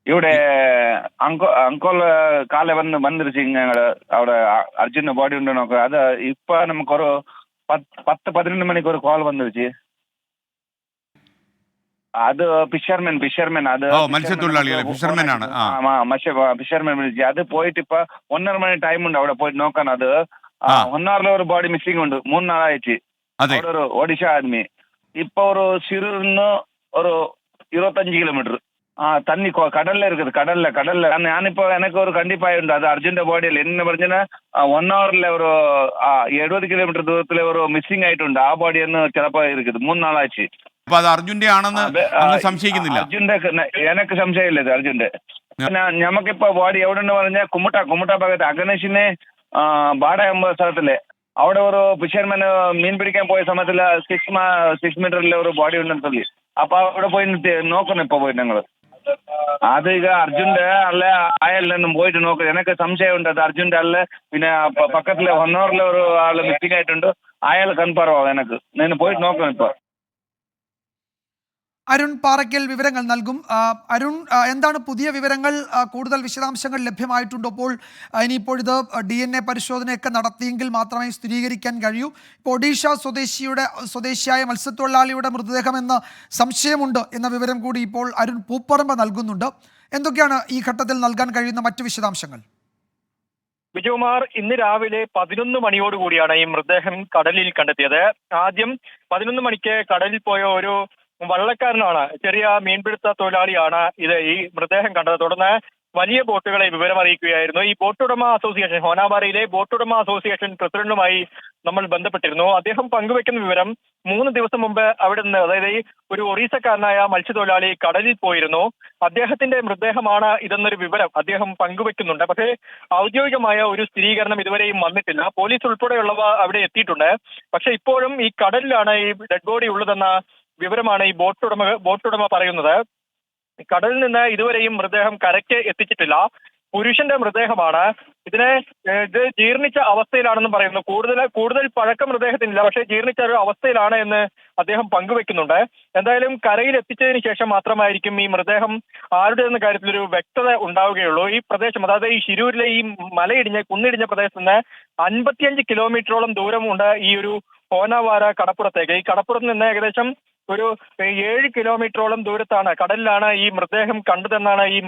ഇവിടെ അങ്കോൾ കാല വന്നിരുച്ചു ഞങ്ങള് അവിടെ അർജുന്റെ ബോഡി ഉണ്ട് നോക്ക. അത് ഇപ്പൊ നമുക്കൊരു 10-11 മണിക്ക് ഒരു കോൾ വന്നിരുച്ചു. അത് ഫിഷർമാൻ അത് മത്സ്യത്തൊഴിലാളികളെ ഫിഷർമാൻ ആണ്. ഫിഷർമാൻ വിളിച്ചു. അത് പോയിട്ട് ഇപ്പൊ 1.5 മണി ടൈം ഉണ്ട് അവിടെ പോയിട്ട് നോക്കാൻ. അത് 1 hour ഒരു ബോഡി മിസ്സിംഗ് ഉണ്ട്. 3 നാളായിട്ട് അവിടെ ഒരു ഒഡീഷ ആദ്മി. ഇപ്പൊ ഒരു സിറൂരിന്ന് ഒരു 25 കിലോമീറ്റർ தண்ணி கடல்ல இருக்குது. கடல்ல ഞാനിപ്പോ എനിക്ക് ഒരു കണ്ടിപ്പായുണ്ട്. അത് അർജുന്റെ ബോഡിയിൽ എന്നെ പറഞ്ഞ 1 hourல ഒരു 70 കിലോമീറ്റർ ദൂരത്തിലെ ഒരു മിസ്സിംഗ് ആയിട്ടുണ്ട്. ആ ബോഡി എന്ന് ചിലപ്പോ இருக்குது. 3 നാളാச்சு. അപ്പൊ അത് അർജുന്റെ ആണെന്ന് സംശയിക്കുന്നില്ല? അർജുന്റെ എനിക്ക് സംശയമില്ല ഇത് അർജുന്റെ. ഞമ്മക്കിപ്പോ ബോഡി എവിടെ പറഞ്ഞാൽ കുമ്മട്ട ഭാഗത്ത് അഗനേഷിനെ ബാട എന്ന സ്ഥലത്തില് അവിടെ ഒരു ഫിഷർമാൻ മീൻ പിടിക്കാൻ പോയ സമയത്തില് 6 മീറ്ററിലെ ഒരു ബോഡി ഉണ്ടെന്ന് சொல்லி. അപ്പൊ അവിടെ പോയി നോക്കണം. ഇപ്പൊ പോയി ഞങ്ങള് അത് ಈಗ അർജുന്റെ അല്ല ആയല്ലെന്നും പോയിട്ട് നോക്കുക. എനിക്ക് സംശയമുണ്ട് അത് അർജുന്റെ അല്ല. പിന്നെ പക്കത്തിലെ 1 hourல ഒരു ആള് മിസ്സിംഗ് ആയിട്ടുണ്ട്. അയാൾ കൺഫേം ആവും. എനിക്ക് ഞാൻ പോയിട്ട് നോക്കണം. ഇപ്പൊ അരുൺ പാറയ്ക്കൽ വിവരങ്ങൾ നൽകും. അരുൺ, എന്താണ് പുതിയ വിവരങ്ങൾ? കൂടുതൽ വിശദാംശങ്ങൾ ലഭ്യമായിട്ടുണ്ടോ? അപ്പോൾ ഇനിയിപ്പോൾ ഇത് DNA പരിശോധനയൊക്കെ നടത്തിയെങ്കിൽ മാത്രമേ സ്ഥിരീകരിക്കാൻ കഴിയൂ. ഇപ്പോൾ ഒഡീഷ സ്വദേശിയായ മത്സ്യത്തൊഴിലാളിയുടെ മൃതദേഹമെന്ന് സംശയമുണ്ട് എന്ന വിവരം കൂടി ഇപ്പോൾ അരുൺ പൂപ്പറമ്പ് നൽകുന്നുണ്ട്. എന്തൊക്കെയാണ് ഈ ഘട്ടത്തിൽ നൽകാൻ കഴിയുന്ന മറ്റു വിശദാംശങ്ങൾ? വിജയകുമാർ, ഇന്ന് രാവിലെ 11 മണിയോടുകൂടിയാണ് ഈ മൃതദേഹം കടലിൽ കണ്ടെത്തിയത്. ആദ്യം 11 മണിക്ക് കടലിൽ പോയ ഒരു വള്ളക്കാരനാണ്, ചെറിയ മീൻപിടുത്ത തൊഴിലാളിയാണ് ഈ മൃതദേഹം കണ്ടത്. തുടർന്ന് വലിയ ബോട്ടുകളെ വിവരം അറിയിക്കുകയായിരുന്നു. ഈ ബോട്ടുടമ അസോസിയേഷൻ, ഹോനാവാരയിലെ ബോട്ടുടമ അസോസിയേഷൻ പ്രസിഡന്റുമായി നമ്മൾ ബന്ധപ്പെട്ടിരുന്നു. അദ്ദേഹം പങ്കുവെക്കുന്ന വിവരം 3 ദിവസം മുമ്പ് അവിടെ നിന്ന്, അതായത് ഒരു ഒറീസക്കാരനായ മത്സ്യത്തൊഴിലാളി കടലിൽ പോയിരുന്നു. അദ്ദേഹത്തിന്റെ മൃതദേഹമാണ് ഇതെന്നൊരു വിവരം അദ്ദേഹം പങ്കുവെക്കുന്നുണ്ട്. പക്ഷേ ഔദ്യോഗികമായ ഒരു സ്ഥിരീകരണം ഇതുവരെയും വന്നിട്ടില്ല. പോലീസ് ഉൾപ്പെടെയുള്ളവ അവിടെ എത്തിയിട്ടുണ്ട്. പക്ഷെ ഇപ്പോഴും ഈ കടലിലാണ് ഈ ഡെഡ് ബോഡി ഉള്ളതെന്ന വിവരമാണ് ഈ ബോട്ടുടമ പറയുന്നത്. കടലിൽ നിന്ന് ഇതുവരെയും മൃതദേഹം കരയ്ക്ക് എത്തിച്ചിട്ടില്ല. പുരുഷന്റെ മൃതദേഹമാണ്. ഇത് ജീർണിച്ച അവസ്ഥയിലാണെന്ന് പറയുന്നു. കൂടുതൽ പഴക്ക മൃതദേഹത്തിനില്ല, പക്ഷേ ജീർണിച്ച ഒരു അവസ്ഥയിലാണ് എന്ന് അദ്ദേഹം പങ്കുവെക്കുന്നുണ്ട്. എന്തായാലും കരയിൽ എത്തിച്ചതിന് ശേഷം മാത്രമായിരിക്കും ഈ മൃതദേഹം ആരുടെ എന്ന കാര്യത്തിലൊരു വ്യക്തത ഉണ്ടാവുകയുള്ളൂ. ഈ പ്രദേശം, അതായത് ഈ ശിരൂരിലെ ഈ കുന്നിടിഞ്ഞ പ്രദേശത്ത് നിന്ന് 55 കിലോമീറ്ററോളം ദൂരമുണ്ട് ഈ ഒരു ഹോനാവാര കടപ്പുറത്തേക്ക്. ഈ കടപ്പുറത്ത് നിന്ന് ഏകദേശം ഒരു 7 കിലോമീറ്ററോളം ദൂരത്താണ്, കടലിലാണ് ഈ മൃതദേഹം കണ്ടതെന്നാണ് ഈ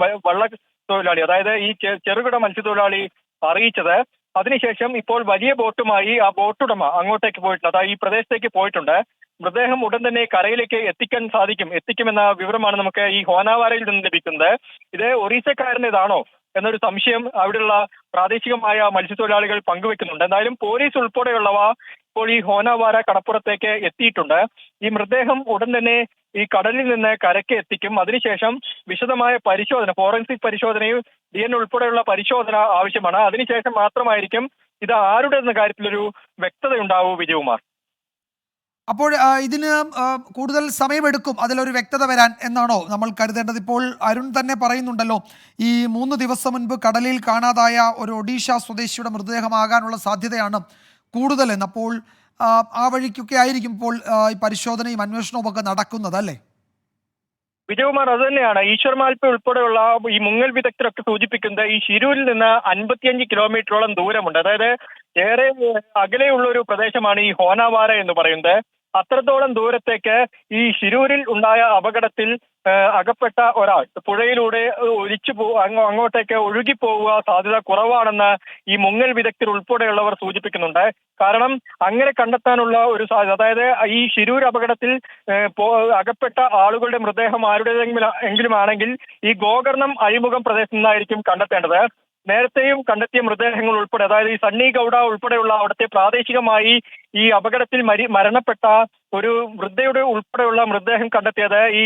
തൊഴിലാളി, അതായത് ഈ ചെറുകിട മത്സ്യത്തൊഴിലാളി അറിയിച്ചത്. അതിനുശേഷം ഇപ്പോൾ വലിയ ബോട്ടുമായി ആ ബോട്ടുടമ അങ്ങോട്ടേക്ക് പോയിട്ടുണ്ട്, അതായത് ഈ പ്രദേശത്തേക്ക് പോയിട്ടുണ്ട്. മൃതദേഹം ഉടൻ തന്നെ കരയിലേക്ക് എത്തിക്കുമെന്ന വിവരമാണ് നമുക്ക് ഈ ഹോനാവാരയിൽ നിന്ന് ലഭിക്കുന്നത്. ഇത് ഒറീസക്കാരൻ്റെതാണോ എന്നൊരു സംശയം അവിടെയുള്ള പ്രാദേശികമായ മത്സ്യത്തൊഴിലാളികൾ പങ്കുവെക്കുന്നുണ്ട്. എന്തായാലും പോലീസ് ഉൾപ്പെടെയുള്ളവ ഇപ്പോൾ ഈ ഹോനാവാര കടപ്പുറത്തേക്ക് എത്തിയിട്ടുണ്ട്. ഈ മൃതദേഹം ഉടൻ തന്നെ ഈ കടലിൽ നിന്ന് കരയ്ക്ക് എത്തിക്കും. അതിനുശേഷം വിശദമായ പരിശോധന, ഫോറൻസിക് പരിശോധനയും DNA ഉൾപ്പെടെയുള്ള പരിശോധന ആവശ്യമാണ്. അതിനുശേഷം മാത്രമായിരിക്കും ഇത് ആരുടെ എന്ന കാര്യത്തിലൊരു വ്യക്തതയുണ്ടാവൂ. വിജയകുമാർ, അപ്പോൾ ഇതിന് കൂടുതൽ സമയമെടുക്കും അതിലൊരു വ്യക്തത വരാൻ എന്നാണോ നമ്മൾ കരുതേണ്ടത്? ഇപ്പോൾ അരുൺ തന്നെ പറയുന്നുണ്ടല്ലോ, ഈ 3 ദിവസം മുൻപ് കടലിൽ കാണാതായ ഒരു ഒഡീഷ സ്വദേശിയുടെ മൃതദേഹമാകാനുള്ള സാധ്യതയാണ് കൂടുതലെന്ന്. അപ്പോൾ ആ വഴിക്കൊക്കെ ആയിരിക്കും ഇപ്പോൾ ഈ പരിശോധനയും അന്വേഷണവും ഒക്കെ നടക്കുന്നത്, അല്ലേ? വിജയകുമാർ, അത് തന്നെയാണ് ഈശ്വർ മാൽപ്പ ഉൾപ്പെടെയുള്ള ഈ മുങ്ങൽ വിദഗ്ധരൊക്കെ സൂചിപ്പിക്കുന്നത്. ഈ ശിരൂരിൽ നിന്ന് 55 കിലോമീറ്ററോളം ദൂരമുണ്ട്, അതായത് ഏറെ അകലെയുള്ള ഒരു പ്രദേശമാണ് ഈ ഹോനാവാര എന്ന് പറയുന്നത്. അത്രത്തോളം ദൂരത്തേക്ക് ഈ ശിരൂരിൽ ഉണ്ടായ അപകടത്തിൽ അകപ്പെട്ട ഒരാൾ പുഴയിലൂടെ അങ്ങോട്ടേക്ക് ഒഴുകിപ്പോവുക സാധ്യത കുറവാണെന്ന് ഈ മുങ്ങൽ വിദഗ്ധർ ഉൾപ്പെടെയുള്ളവർ സൂചിപ്പിക്കുന്നുണ്ട്. കാരണം അങ്ങനെ കണ്ടെത്താനുള്ള ഒരു സാധ്യത, അതായത് ഈ ശിരൂർ അപകടത്തിൽ അകപ്പെട്ട ആളുകളുടെ മൃതദേഹം ആരുടേതെങ്കിലും ആണെങ്കിൽ ഈ ഗോകർണം അഴിമുഖം പ്രദേശത്ത് നിന്നായിരിക്കും കണ്ടെത്തേണ്ടത്. നേരത്തെയും കണ്ടെത്തിയ മൃതദേഹങ്ങൾ ഉൾപ്പെടെ, അതായത് ഈ സണ്ണി ഗൌഡ ഉൾപ്പെടെയുള്ള അവിടുത്തെ പ്രാദേശികമായി ഈ അപകടത്തിൽ മരണപ്പെട്ട ഒരു വൃദ്ധയുടെ ഉൾപ്പെടെയുള്ള മൃതദേഹം കണ്ടെത്തിയത് ഈ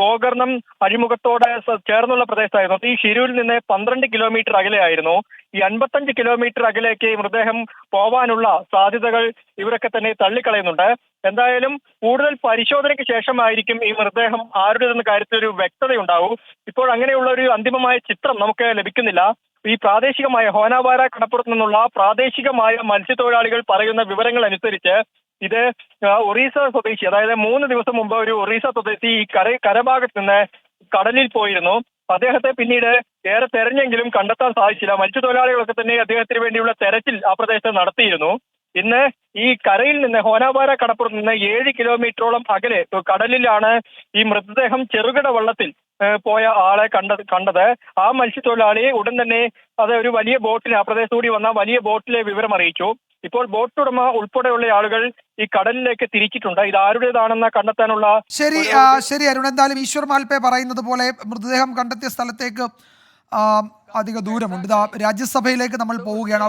ഗോകർണം അഴിമുഖത്തോട് ചേർന്നുള്ള പ്രദേശത്തായിരുന്നു. ഈ ശിരൂരിൽ നിന്ന് 12 കിലോമീറ്റർ അകലെയായിരുന്നു. ഈ 55 കിലോമീറ്റർ അകലേക്ക് ഈ മൃതദേഹം പോവാനുള്ള സാധ്യതകൾ ഇവരൊക്കെ തന്നെ തള്ളിക്കളയുന്നുണ്ട്. എന്തായാലും കൂടുതൽ പരിശോധനയ്ക്ക് ശേഷമായിരിക്കും ഈ മൃതദേഹം ആരുടേതെന്ന കാര്യത്തിൽ ഒരു വ്യക്തതയുണ്ടാവും. ഇപ്പോൾ അങ്ങനെയുള്ള ഒരു അന്തിമമായ ചിത്രം നമുക്ക് ലഭിക്കുന്നില്ല. ഈ പ്രാദേശികമായ ഹോനാവാര കടപ്പുറത്ത് നിന്നുള്ള പ്രാദേശികമായ മത്സ്യത്തൊഴിലാളികൾ പറയുന്ന വിവരങ്ങൾ അനുസരിച്ച് ഇത് ഒറീസ സ്വദേശി, അതായത് 3 ദിവസം മുമ്പ് ഒരു ഒറീസ സ്വദേശി ഈ കരഭാഗത്ത് നിന്ന് കടലിൽ പോയിരുന്നു. അദ്ദേഹത്തെ പിന്നീട് ഏറെ തെരഞ്ഞെങ്കിലും കണ്ടെത്താൻ സാധിച്ചില്ല. മത്സ്യത്തൊഴിലാളികളൊക്കെ തന്നെ അദ്ദേഹത്തിന് വേണ്ടിയുള്ള തെരച്ചിൽ ആ പ്രദേശത്ത് നടത്തിയിരുന്നു. ഇന്ന് ഈ കരയിൽ നിന്ന് ഹോനാപാര കടപ്പുറത്ത് നിന്ന് 7 കിലോമീറ്ററോളം അകലെ കടലിലാണ് ഈ മൃതദേഹം ചെറുകിട വള്ളത്തിൽ പോയ ആളെ കണ്ടത്. ആ മത്സ്യത്തൊഴിലാളി ഉടൻ തന്നെ അത് ഒരു വലിയ ബോട്ടിൽ ആ പ്രദേശത്തുകൂടി വന്ന വലിയ ബോട്ടിലെ വിവരം അറിയിച്ചു. ഇപ്പോൾ ബോട്ടുടമ ഉൾപ്പെടെയുള്ള ആളുകൾ ഈ കടലിലേക്ക് തിരിച്ചിട്ടുണ്ട്. ഇത് ആരുടേതാണെന്ന് കണ്ടെത്താനുള്ള ശരി അരുൺ, എന്തായാലും ഈശ്വർ മാൽപേ പറയുന്നത് പോലെ മൃതദേഹം കണ്ടെത്തിയ സ്ഥലത്തേക്ക് അധിക ദൂരമുണ്ട്. രാജ്യസഭയിലേക്ക് നമ്മൾ പോവുകയാണ്.